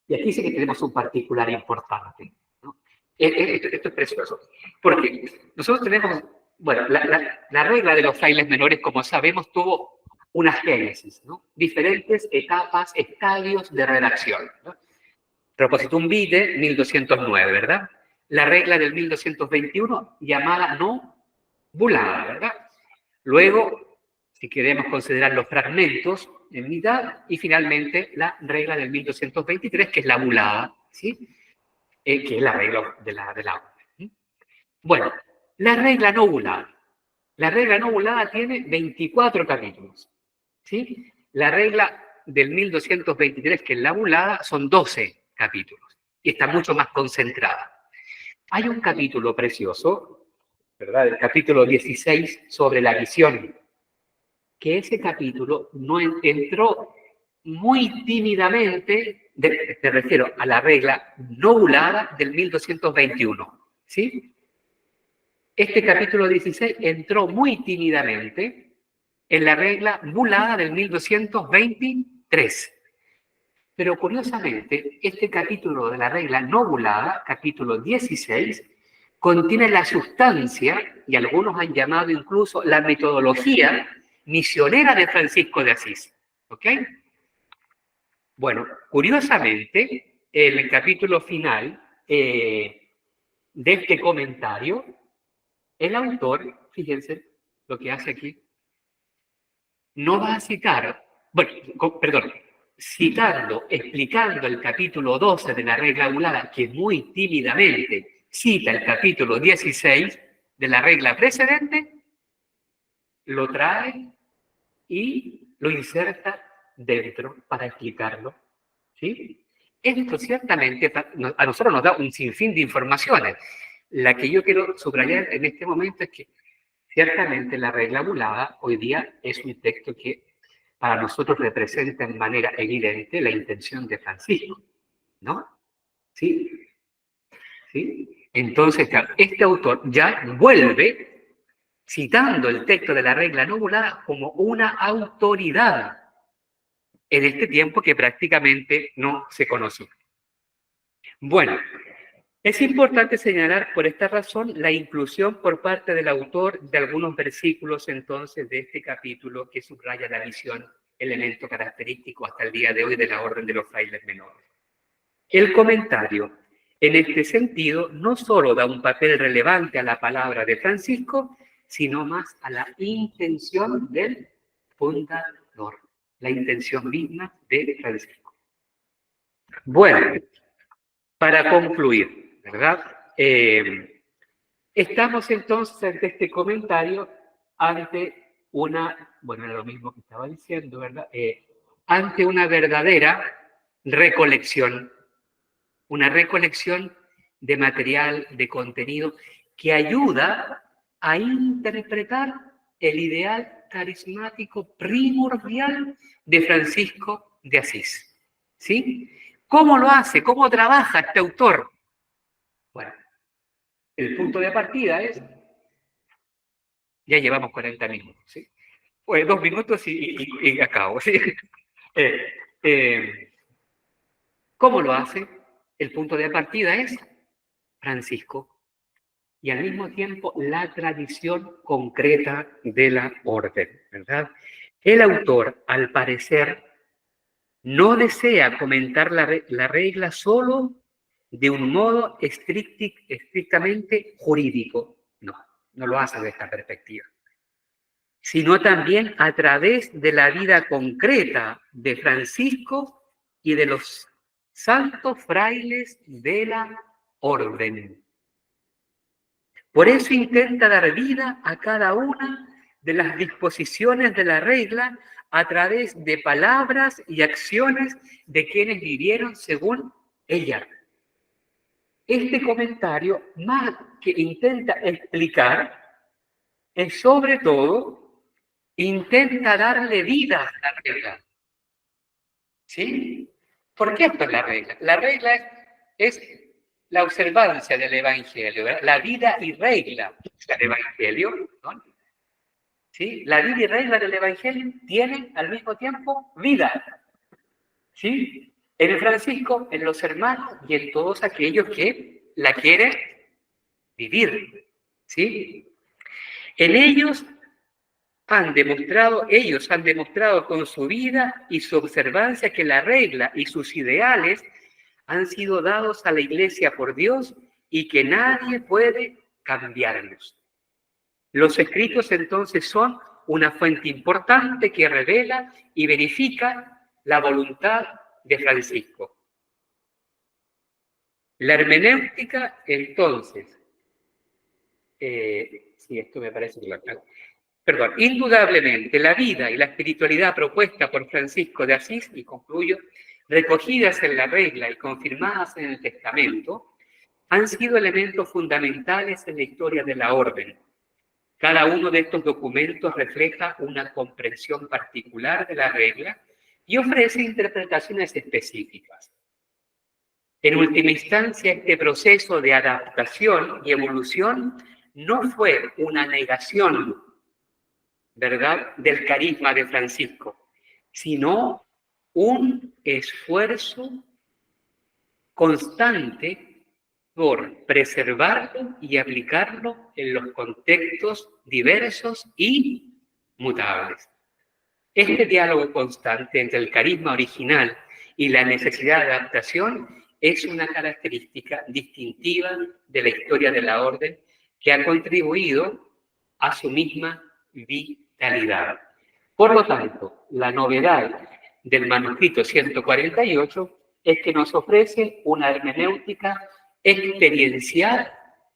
Y aquí sí que tenemos un particular importante, ¿no? Esto es precioso, porque nosotros tenemos, bueno, la regla de los frailes menores, como sabemos, tuvo una génesis, ¿no? Diferentes etapas, estadios de redacción, ¿no? Propositum Vitae, 1209, ¿verdad? La regla del 1221, llamada no bulada, ¿verdad? Luego, si queremos considerar los fragmentos en mitad, y finalmente la regla del 1223, que es la bulada, ¿sí? Que es la regla de la orden. Bueno, la regla no bulada. La regla no bulada tiene 24 capítulos, ¿sí? La regla del 1223, que es la bulada, son 12 capítulos y está mucho más concentrada. Hay un capítulo precioso, ¿verdad? El capítulo 16 sobre la visión, que ese capítulo no entró muy tímidamente, te refiero a la regla no bulada del 1221, ¿sí? Este capítulo 16 entró muy tímidamente en la regla bulada del 1223. Pero curiosamente, este capítulo de la regla no bulada, capítulo 16, contiene la sustancia, y algunos han llamado incluso la metodología misionera de Francisco de Asís. ¿Ok? Bueno, curiosamente, el capítulo final de este comentario, el autor, fíjense lo que hace aquí, no va a citar, bueno, perdón, citando, explicando el capítulo 12 de la regla bulada, que muy tímidamente cita el capítulo 16 de la regla precedente, lo trae y lo inserta dentro para explicarlo, ¿sí? Esto ciertamente a nosotros nos da un sinfín de informaciones. La que yo quiero subrayar en este momento es que ciertamente la regla bulada hoy día es un texto que para nosotros representa de manera evidente la intención de Francisco, ¿no? ¿Sí? ¿Sí? Entonces, claro, este autor ya vuelve citando el texto de la regla no bulada como una autoridad en este tiempo que prácticamente no se conocía. Bueno, es importante señalar por esta razón la inclusión por parte del autor de algunos versículos entonces de este capítulo que subraya la visión, elemento característico hasta el día de hoy de la orden de los frailes menores. El comentario, en este sentido, no solo da un papel relevante a la palabra de Francisco, sino más a la intención del fundador, la intención misma de Francisco. Bueno, para concluir, ¿verdad? Estamos entonces ante este comentario, ante una, bueno, era lo mismo que estaba diciendo, ¿verdad? Ante una verdadera recolección, una recolección de material, de contenido, que ayuda a interpretar el ideal carismático primordial de Francisco de Asís. ¿Sí? ¿Cómo lo hace? ¿Cómo trabaja este autor? Bueno, el punto de partida es, ya llevamos 40 minutos, ¿sí? Pues 2 minutos y acabo, ¿sí? ¿Cómo lo hace? El punto de partida es Francisco y al mismo tiempo la tradición concreta de la orden, ¿verdad? El autor, al parecer, no desea comentar la regla solo de un modo estrictamente jurídico. No lo hace de esta perspectiva, sino también a través de la vida concreta de Francisco y de los santos frailes de la orden. Por eso intenta dar vida a cada una de las disposiciones de la regla a través de palabras y acciones de quienes vivieron según ella. Este comentario, más que intenta explicar, es sobre todo intenta darle vida a la regla. ¿Sí? ¿Por qué esto es la regla? La regla es la observancia del Evangelio, ¿verdad? La vida y regla del Evangelio, ¿no? ¿Sí? La vida y regla del Evangelio tienen al mismo tiempo vida. ¿Sí? En el Francisco, en los hermanos y en todos aquellos que la quieren vivir. ¿Sí? En ellos ellos han demostrado con su vida y su observancia que la regla y sus ideales han sido dados a la Iglesia por Dios y que nadie puede cambiarlos. Los escritos entonces son una fuente importante que revela y verifica la voluntad de Francisco. La hermenéutica, entonces, sí, esto me parece claro. Perdón, indudablemente la vida y la espiritualidad propuesta por Francisco de Asís, y concluyo, recogidas en la regla y confirmadas en el testamento, han sido elementos fundamentales en la historia de la orden. Cada uno de estos documentos refleja una comprensión particular de la regla y ofrece interpretaciones específicas. En última instancia, este proceso de adaptación y evolución no fue una negación, ¿verdad?, del carisma de Francisco, sino un esfuerzo constante por preservarlo y aplicarlo en los contextos diversos y mutables. Este diálogo constante entre el carisma original y la necesidad de adaptación es una característica distintiva de la historia de la orden que ha contribuido a su misma vitalidad. Por lo tanto, la novedad del manuscrito 148 es que nos ofrece una hermenéutica experiencial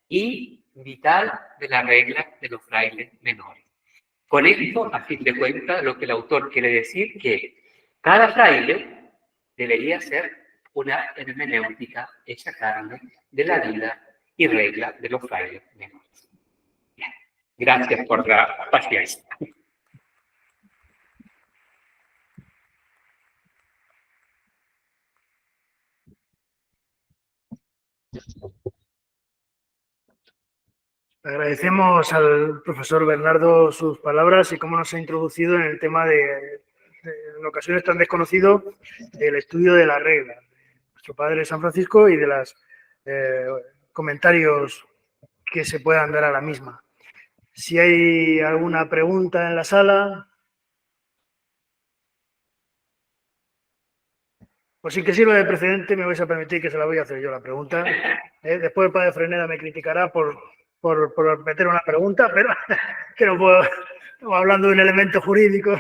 y vital de la regla de los frailes menores. Con esto, a fin de cuentas, lo que el autor quiere decir que cada fraile debería ser una hermenéutica hecha carne de la vida y regla de los frailes menores. Bien. Gracias por la paciencia. Agradecemos al profesor Bernardo sus palabras y cómo nos ha introducido en el tema de en ocasiones tan desconocido, del estudio de la regla, nuestro padre San Francisco y de los comentarios que se puedan dar a la misma. Si hay alguna pregunta en la sala, pues sin que sirva de precedente, me vais a permitir que se la voy a hacer yo la pregunta. Después el padre Freneda me criticará por meter una pregunta, pero que no puedo, estamos hablando de un elemento jurídico.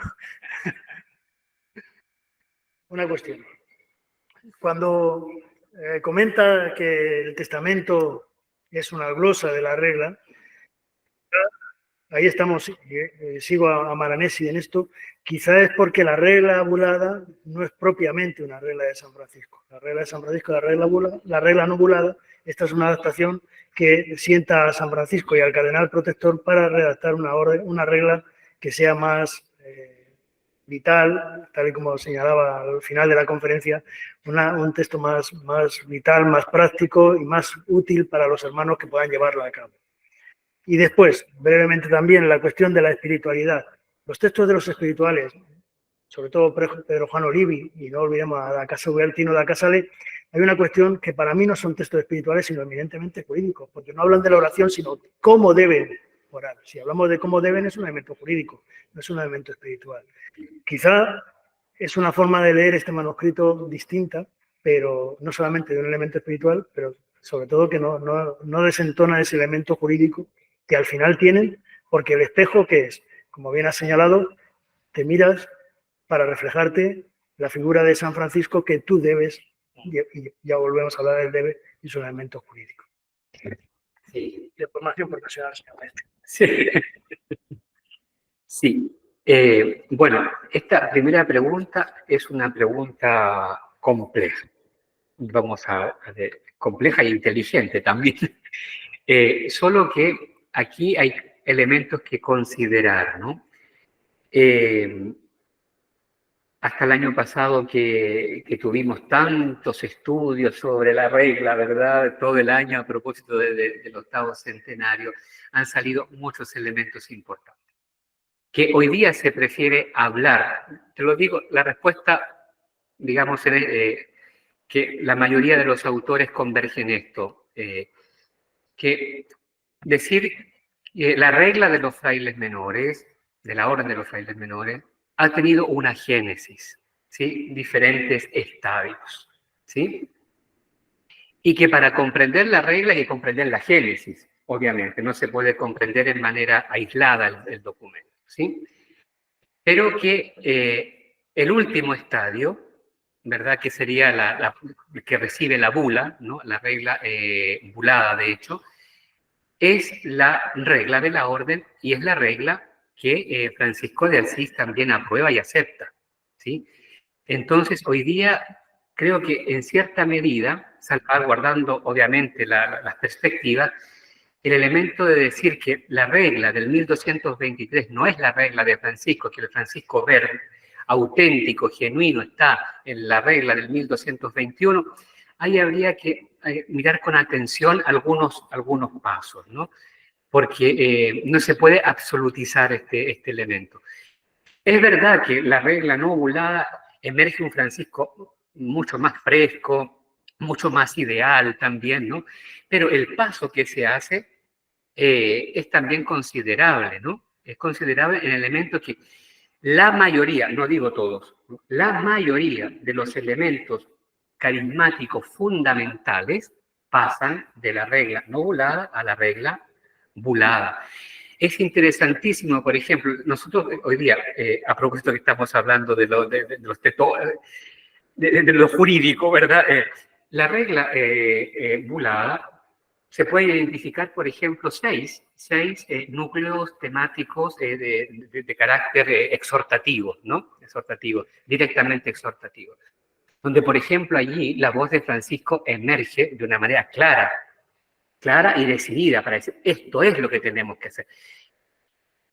Una cuestión. Cuando comenta que el testamento es una glosa de la regla, ahí estamos, sigo a Maranesi en esto, quizá es porque la regla bulada no es propiamente una regla de San Francisco. La regla de San Francisco, la regla no bulada, esta es una adaptación que sienta a San Francisco y al cardenal protector para redactar una regla que sea más vital, tal y como señalaba al final de la conferencia, un texto más vital, más práctico y más útil para los hermanos que puedan llevarlo a cabo. Y después, brevemente también, la cuestión de la espiritualidad. Los textos de los espirituales, sobre todo Pedro Juan Olivi, y no olvidemos a la Casa Ubertino da Casale, hay una cuestión que para mí no son textos espirituales, sino eminentemente jurídicos, porque no hablan de la oración, sino cómo deben orar. Si hablamos de cómo deben, es un elemento jurídico, no es un elemento espiritual. Quizá es una forma de leer este manuscrito distinta, pero no solamente de un elemento espiritual, pero sobre todo que no desentona ese elemento jurídico que al final tienen, porque el espejo, que es, como bien has señalado, te miras para reflejarte la figura de San Francisco que tú debes, y ya volvemos a hablar del debe, y su elemento jurídico. Sí. de formación profesional, señor maestro. Sí. Sí. Bueno, esta primera pregunta es una pregunta compleja. Vamos a ver, compleja e inteligente también. Solo que aquí hay elementos que considerar, ¿no? Hasta el año pasado que tuvimos tantos estudios sobre la regla, ¿verdad? Todo el año a propósito del octavo centenario, han salido muchos elementos importantes. Que hoy día se prefiere hablar. Te lo digo, la respuesta, digamos, es que la mayoría de los autores convergen en esto. Que decir que la regla de los frailes menores, de la orden de los frailes menores, ha tenido una génesis, ¿sí? Diferentes estadios, ¿sí? Y que para comprender la regla hay que comprender la génesis, obviamente, no se puede comprender en manera aislada el documento, ¿sí? Pero que el último estadio, ¿verdad? Que sería que recibe la bula, ¿no? La regla bulada, de hecho, es la regla de la orden y es la regla que Francisco de Asís también aprueba y acepta, ¿sí? Entonces, hoy día creo que en cierta medida, salvaguardando obviamente las perspectivas, el elemento de decir que la regla del 1223 no es la regla de Francisco, que el Francisco Verde auténtico, genuino, está en la regla del 1221, ahí habría que mirar con atención algunos pasos, ¿no? Porque no se puede absolutizar este elemento. Es verdad que la regla no ovulada emerge un Francisco mucho más fresco, mucho más ideal también, ¿no? Pero el paso que se hace es también considerable, ¿no? Es considerable en el elemento que la mayoría, no digo todos, la mayoría de los elementos carismáticos fundamentales pasan de la regla no bulada a la regla bulada. Es interesantísimo, por ejemplo, nosotros hoy día, a propósito que estamos hablando de lo jurídico, ¿verdad? La regla bulada se puede identificar, por ejemplo, seis núcleos temáticos de carácter exhortativo, ¿no? Exhortativo, directamente exhortativo. Donde, por ejemplo, allí la voz de Francisco emerge de una manera clara y decidida para decir, esto es lo que tenemos que hacer.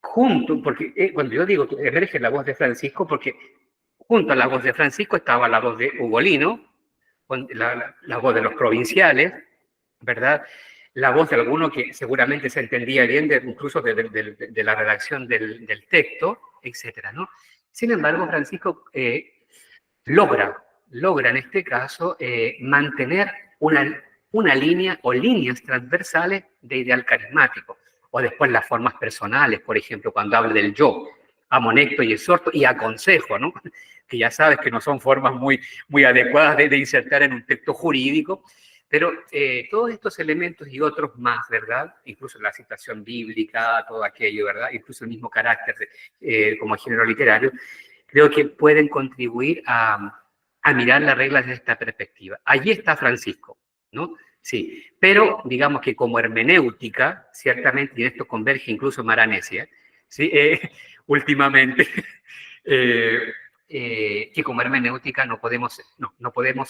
Porque cuando yo digo que emerge la voz de Francisco, porque junto a la voz de Francisco estaba la voz de Ugolino, la voz de los provinciales, ¿verdad? La voz de alguno que seguramente se entendía bien, incluso de la redacción del texto, etcétera, ¿no? Sin embargo, Francisco logra en este caso mantener una línea o líneas transversales de ideal carismático. O después las formas personales, por ejemplo, cuando habla del yo, amonecto y exhorto y aconsejo, ¿no? Que ya sabes que no son formas muy adecuadas de insertar en un texto jurídico, pero todos estos elementos y otros más, ¿verdad? Incluso la citación bíblica, todo aquello, ¿verdad? Incluso el mismo carácter como género literario, creo que pueden contribuir a mirar las reglas desde esta perspectiva. Allí está Francisco, ¿no? Sí, pero digamos que como hermenéutica, ciertamente, y en esto converge incluso Maranesia, ¿sí? Últimamente, que como hermenéutica no podemos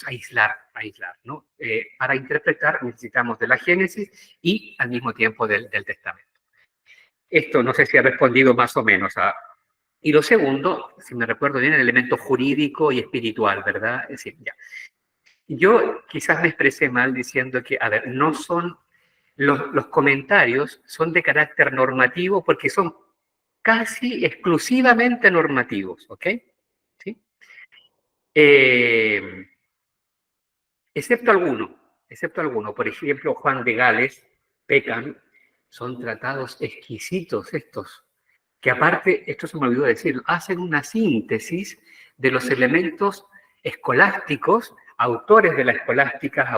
aislar, ¿no? Para interpretar necesitamos de la Génesis y al mismo tiempo del Testamento. Esto no sé si ha respondido más o menos a... Y lo segundo, si me recuerdo bien, el elemento jurídico y espiritual, ¿verdad? Es decir, ya. Yo quizás me expresé mal diciendo que, a ver, no son, los comentarios son de carácter normativo porque son casi exclusivamente normativos, ¿ok? ¿Sí? Excepto alguno, por ejemplo, Juan de Gales, Pecan, son tratados exquisitos estos, que aparte, esto se me olvidó decir, hacen una síntesis de los elementos escolásticos, autores de la escolástica,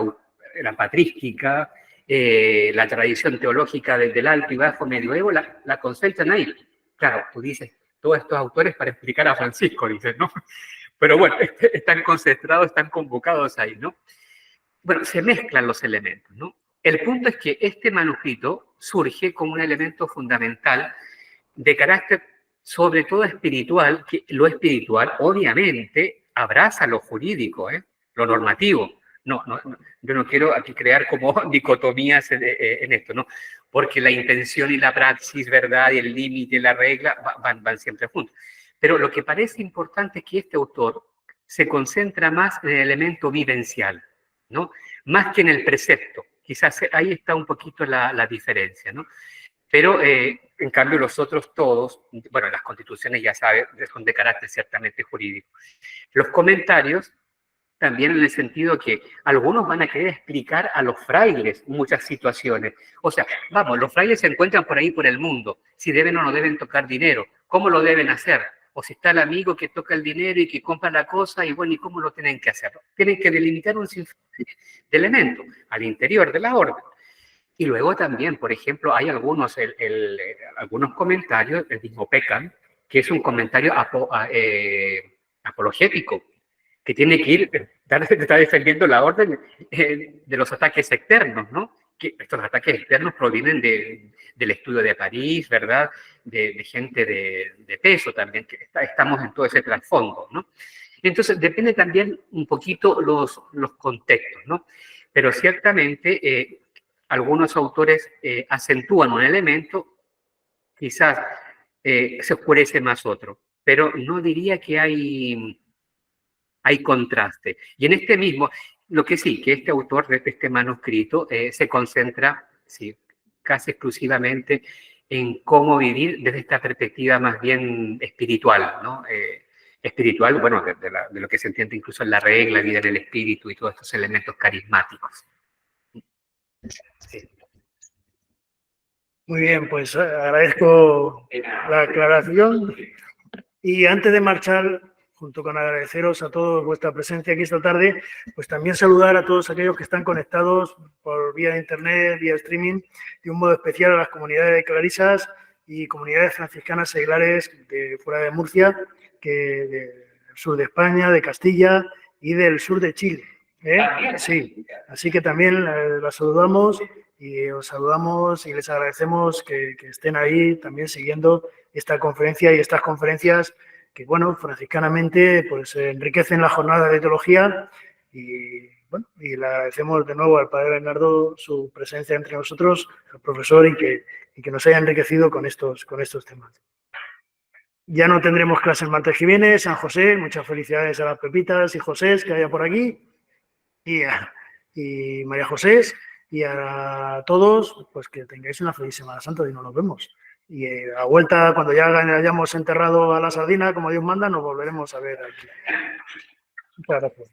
la patrística, la tradición teológica del alto y bajo medioevo, la concentran ahí. Claro, tú dices, todos estos autores para explicar a Francisco, dices, ¿no? Pero bueno, están concentrados, están convocados ahí, ¿no? Bueno, se mezclan los elementos, ¿no? El punto es que este manuscrito surge como un elemento fundamental de carácter sobre todo espiritual, que lo espiritual obviamente abraza lo jurídico, lo normativo. No, yo no quiero aquí crear como dicotomías en esto, ¿no? Porque la intención y la praxis, ¿verdad? Y el límite y la regla van siempre juntos. Pero lo que parece importante es que este autor se concentra más en el elemento vivencial, ¿no? Más que en el precepto. Quizás ahí está un poquito la diferencia, ¿no? Pero, en cambio, los otros todos, bueno, las constituciones ya saben, son de carácter ciertamente jurídico. Los comentarios, también en el sentido que algunos van a querer explicar a los frailes muchas situaciones. O sea, vamos, los frailes se encuentran por ahí por el mundo, si deben o no deben tocar dinero, cómo lo deben hacer, o si está el amigo que toca el dinero y que compra la cosa, y bueno, ¿y cómo lo tienen que hacer? Tienen que delimitar un sinfín de elementos al interior de la orden. Y luego también, por ejemplo, hay algunos comentarios, el mismo Peckham, que es un comentario apologético, que tiene que ir, está defendiendo la orden de los ataques externos, ¿no? Que estos ataques externos provienen del estudio de París, ¿verdad? De gente de peso también, que estamos en todo ese trasfondo, ¿no? Entonces, depende también un poquito los contextos, ¿no? Pero ciertamente algunos autores acentúan un elemento, quizás se oscurece más otro, pero no diría que hay contraste. Y en este mismo, lo que sí, que este autor de este manuscrito se concentra sí, casi exclusivamente en cómo vivir desde esta perspectiva más bien espiritual, ¿no? Espiritual, bueno, de lo que se entiende incluso en la regla, vida en el espíritu y todos estos elementos carismáticos. Sí. Muy bien, pues agradezco la aclaración y antes de marchar, junto con agradeceros a todos vuestra presencia aquí esta tarde, pues también saludar a todos aquellos que están conectados por vía de internet, vía streaming, de un modo especial a las comunidades de clarisas y comunidades franciscanas seglares de fuera de Murcia, que del sur de España, de Castilla y del sur de Chile. Sí, así que también las saludamos y os saludamos y les agradecemos que estén ahí también siguiendo esta conferencia y estas conferencias que, bueno, franciscanamente pues enriquecen la jornada de teología y, bueno, y le agradecemos de nuevo al Padre Bernardo su presencia entre nosotros, el profesor, y que nos haya enriquecido con estos temas. Ya no tendremos clase el martes que viene, San José, muchas felicidades a las Pepitas y Josés que haya por aquí. Y María José, y a todos, pues que tengáis una feliz Semana Santa y nos vemos. Y a vuelta, cuando ya hayamos enterrado a la sardina, como Dios manda, nos volveremos a ver aquí. Muchas gracias.